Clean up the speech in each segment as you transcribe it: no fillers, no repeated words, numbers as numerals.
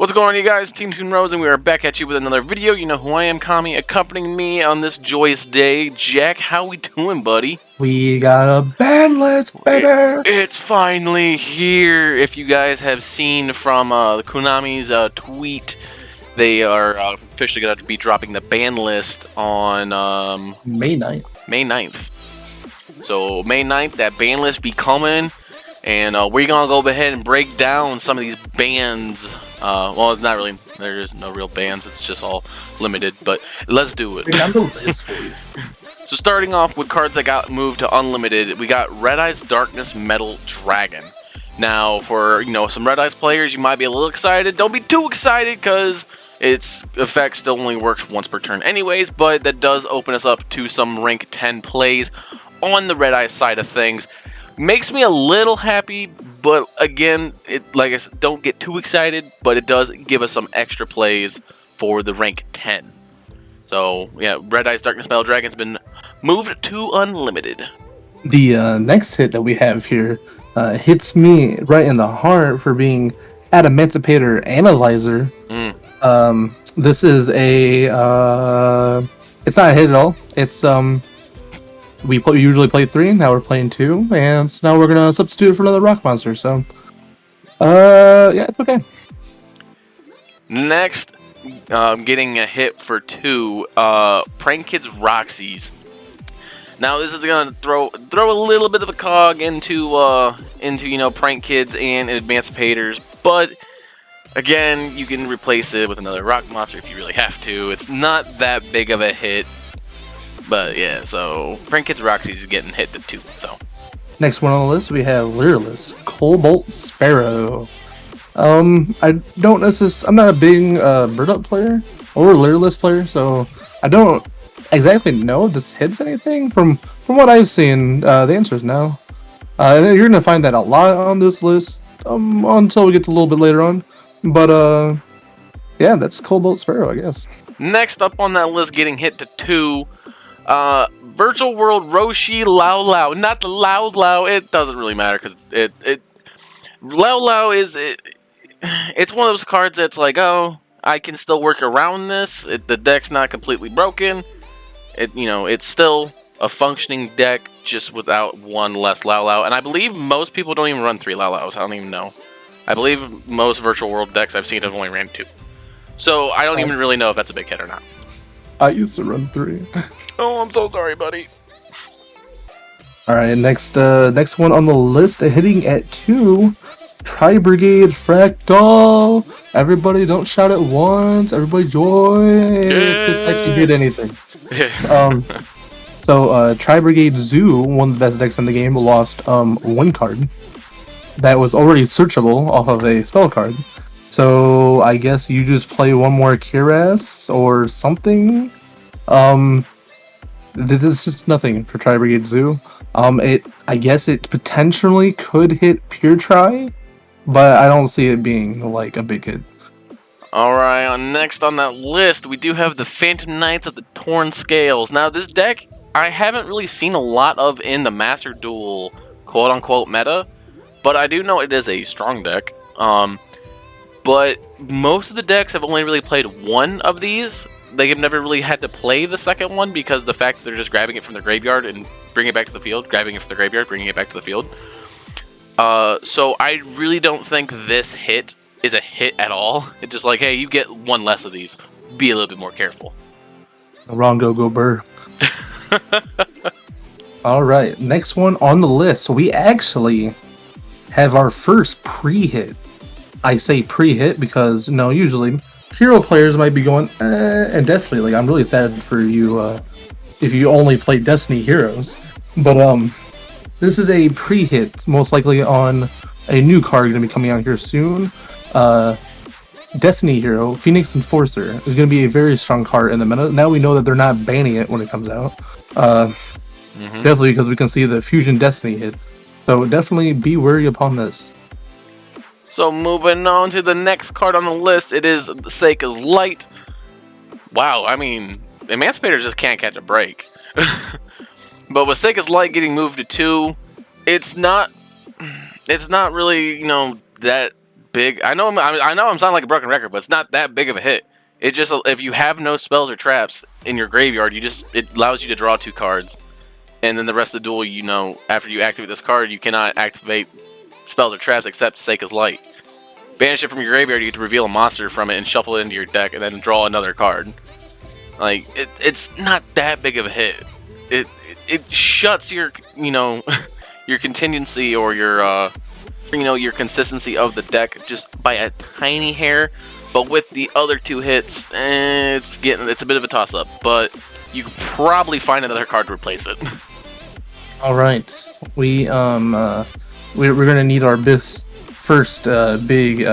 What's going on, you guys? Team Toon Rose, and we are back at you with another video. You know who I am, Kami. Accompanying me on this joyous day, Jack. How we doing, buddy? We got a Banlist, baby! It's finally here. If you guys have seen from Konami's tweet, they are officially going to be dropping the ban list on May 9th. May 9th. So May 9th, that ban list be coming, and we're going to go ahead and break down some of these bans. Well, it's not really, there's no real bans, it's just all limited, but let's do it. I'm the list for you. So starting off with cards that got moved to unlimited, we got Red Eyes Darkness Metal Dragon. Now, for, some Red Eyes players, you might be a little excited. Don't be too excited, because its effect still only works once per turn anyways, but that does open us up to some rank 10 plays on the Red Eyes side of things. Makes me a little happy, but again, like I said, don't get too excited, but it does give us some extra plays for the rank 10. So, yeah, Red Eyes Darkness Metal Dragon's been moved to unlimited. The next hit that we have here hits me right in the heart for being Adamantipator Analyzer. This is a... it's not a hit at all. It's... We usually play 3, now we're playing 2, and now we're gonna substitute it for another rock monster, so... yeah, it's okay. Next, getting a hit for 2, Prank Kids Roxy's. Now this is gonna throw a little bit of a cog into Prank Kids and Emancipators, but again, you can replace it with another rock monster if you really have to. It's not that big of a hit. But yeah, so Prank Kids Roxy's is getting hit to 2, so. Next one on the list, we have Lyreless, Cobalt Sparrow. I don't necessarily, I'm not a big Bird-Up player or Lyreless player, so I don't exactly know if this hits anything. From what I've seen, the answer is no. You're gonna find that a lot on this list until we get to a little bit later on. But yeah, that's Cobalt Sparrow, I guess. Next up on that list, getting hit to 2. Virtual World Roshi Lao Lao. Not the Loud Lao. It doesn't really matter because Lao Lao is it's one of those cards that's like, oh, I can still work around this. The deck's not completely broken. It's still a functioning deck, just without one less Lao Lao. And I believe most people don't even run 3 Lao Laos. I don't even know. I believe most Virtual World decks I've seen have only ran 2. So I don't even really know if that's a big hit or not. I used to run 3. Oh, I'm so sorry, buddy. Alright, next one on the list, hitting at 2, Tri-Brigade Fractal. Everybody don't shout at once, everybody join if this actually did anything. So Tri-Brigade Zoo, one of the best decks in the game, lost one card that was already searchable off of a spell card. So I guess you just play one more Kiras or something. This is nothing for Tri-Brigade Zoo. I guess it potentially could hit Pure Tri, but I don't see it being like a big hit. Alright, next on that list, we do have the Phantom Knights of the Torn Scales. Now, this deck, I haven't really seen a lot of in the Master Duel quote-unquote meta, but I do know it is a strong deck. But most of the decks have only really played one of these. They have never really had to play the second one because the fact that they're just grabbing it from the graveyard and bringing it back to the field, grabbing it from the graveyard, bringing it back to the field. So I really don't think this hit is a hit at all. It's just like, hey, you get one less of these. Be a little bit more careful. Wrong go burr. Alright, next one on the list. We actually have our first pre-hit. I say pre-hit because, usually hero players might be going, and definitely, like, I'm really sad for you if you only play Destiny heroes. But this is a pre-hit, most likely on a new card going to be coming out here soon. Destiny hero, Phoenix Enforcer, is going to be a very strong card in the meta. Now we know that they're not banning it when it comes out. Definitely because we can see the Fusion Destiny hit. So definitely be wary upon this. So moving on to the next card on the list, it is Seika's Light. Wow, I mean, Emancipators just can't catch a break. But with Seika's Light getting moved to 2, it's not really, that big. I know I'm sounding like a broken record, but it's not that big of a hit. It just, if you have no spells or traps in your graveyard, it allows you to draw 2 cards, and then the rest of the duel, after you activate this card, you cannot activate spells or traps except Seika's Light. Banish it from your graveyard, you get to reveal a monster from it and shuffle it into your deck, and then draw another card. Like, it's not that big of a hit. It shuts your your contingency or your consistency of the deck just by a tiny hair. But with the other 2 hits, it's a bit of a toss up. But you could probably find another card to replace it. All right, we're gonna need our first big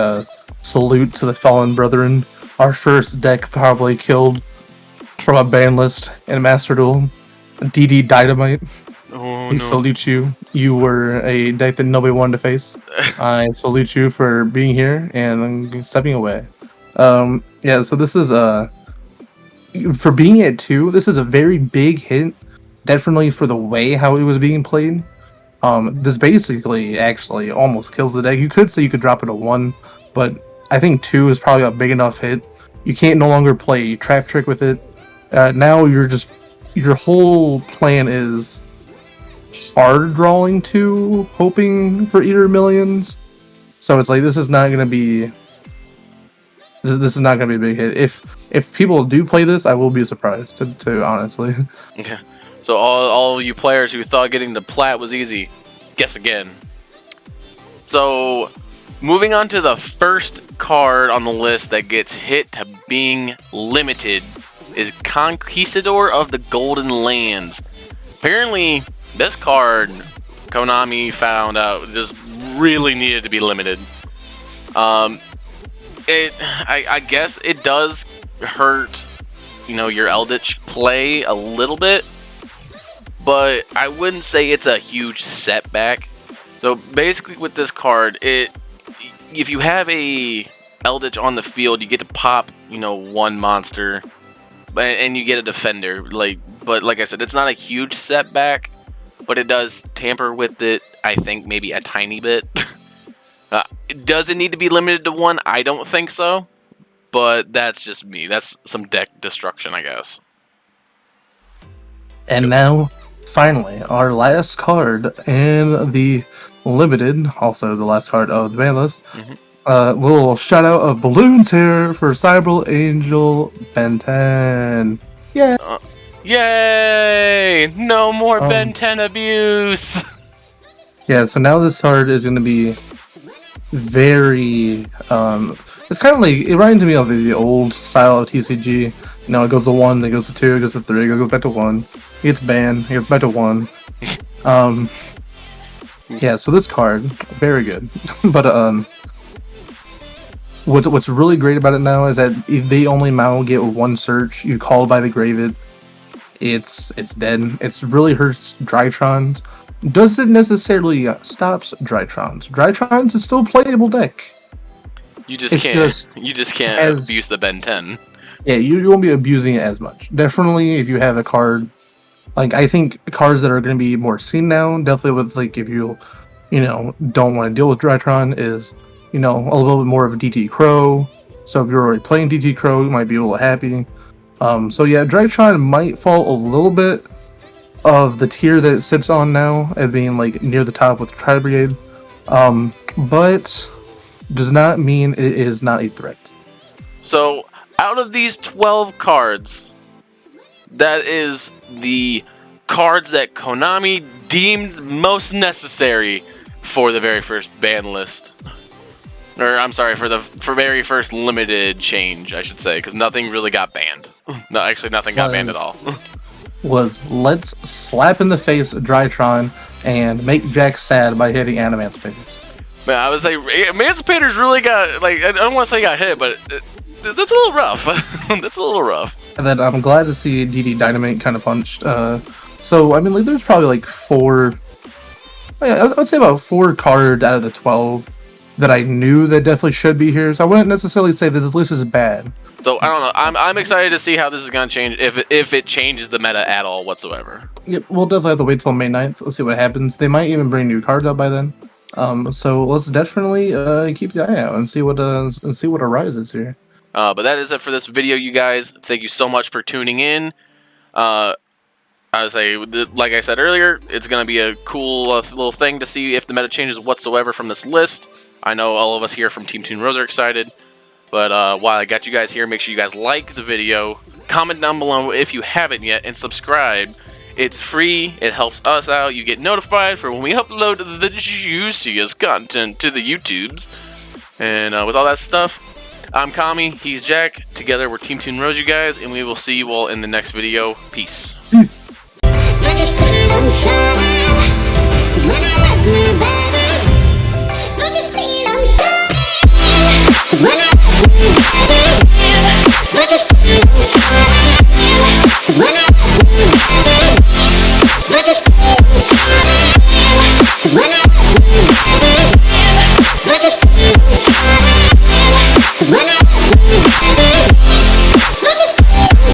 salute to the fallen brethren. Our first deck probably killed from a Banlist in a Master Duel. DD Dynamite. Oh, we salute you. You were a deck that nobody wanted to face. I salute you for being here and stepping away. Yeah, so this is for being at 2, this is a very big hit. Definitely for the way how it was being played. This basically actually almost kills the deck. You could say you could drop it to 1, but I think 2 is probably a big enough hit. You can't no longer play Trap Trick with it. Now your whole plan is hard drawing 2, hoping for Eater Millions. So it's like this is not gonna be a big hit. If people do play this, I will be surprised. To honestly. Okay. So all you players who thought getting the plat was easy, guess again. So moving on to the first card on the list that gets hit to being limited is Conquistador of the Golden Lands. Apparently, this card, Konami found out, just really needed to be limited. I guess it does hurt, your Eldritch play a little bit, but I wouldn't say it's a huge setback. So basically, with this card, if you have a Eldritch on the field, you get to pop, 1 monster. And you get a defender, but like I said, it's not a huge setback, but it does tamper with it, I think, maybe a tiny bit. Does it need to be limited to 1? I don't think so, but that's just me. That's some deck destruction, I guess. And now, finally, our last card in the limited, also the last card of the ban list. Mm-hmm. Little shout out of balloons here for Cyber Angel Ben 10. Yeah. Yay! No more Ben 10 abuse. Yeah. So now this card is going to be very. It's kind of like it reminds me of the old style of TCG. It goes to 1, then it goes to 2, it goes to 3, it goes back to 1. It gets banned. It goes back to 1. Yeah. So this card, very good, but What's really great about it now is that if they only now get 1 search. You call by the grave it's dead. It really hurts Drytrons. Doesn't necessarily stops Drytrons. Drytrons is still a playable deck. You just can't abuse the Ben 10. Yeah, you won't be abusing it as much. Definitely, if you have a card, I think cards that are going to be more seen now. Definitely with if you don't want to deal with Drytron is. A little bit more of a DT Crow. So if you're already playing DT Crow, you might be a little happy. So yeah, Dragtron might fall a little bit of the tier that it sits on now as being near the top with Tri Brigade. But does not mean it is not a threat. So out of these 12 cards, that is the cards that Konami deemed most necessary for the very first ban list. Or, I'm sorry, for very first limited change, I should say, because nothing really got banned. No, actually, nothing got banned at all. Let's slap in the face Drytron and make Jack sad by hitting Emancipators. Man, I would say Emancipators really got, I don't want to say got hit, but that's a little rough. That's a little rough. And then I'm glad to see DD Dynamite kind of punched. So, there's probably 4, I'd say about 4 cards out of the 12 that I knew that definitely should be here, so I wouldn't necessarily say that this list is bad. So I don't know. I'm excited to see how this is gonna change, if it changes the meta at all whatsoever. Yep, we'll definitely have to wait till May 9th. Let's see what happens. They might even bring new cards out by then. So let's definitely keep the eye out and see what arises here. But that is it for this video, you guys. Thank you so much for tuning in. Like I said earlier, it's going to be a cool little thing to see if the meta changes whatsoever from this list. I know all of us here from Team Toon Rose are excited. But while I got you guys here, make sure you guys like the video, comment down below if you haven't yet, and subscribe. It's free, it helps us out, you get notified for when we upload the juiciest content to the YouTubes. And with all that stuff, I'm Kami, he's Jack, together we're Team Toon Rose, you guys, and we will see you all in the next video. Peace. Peace. When I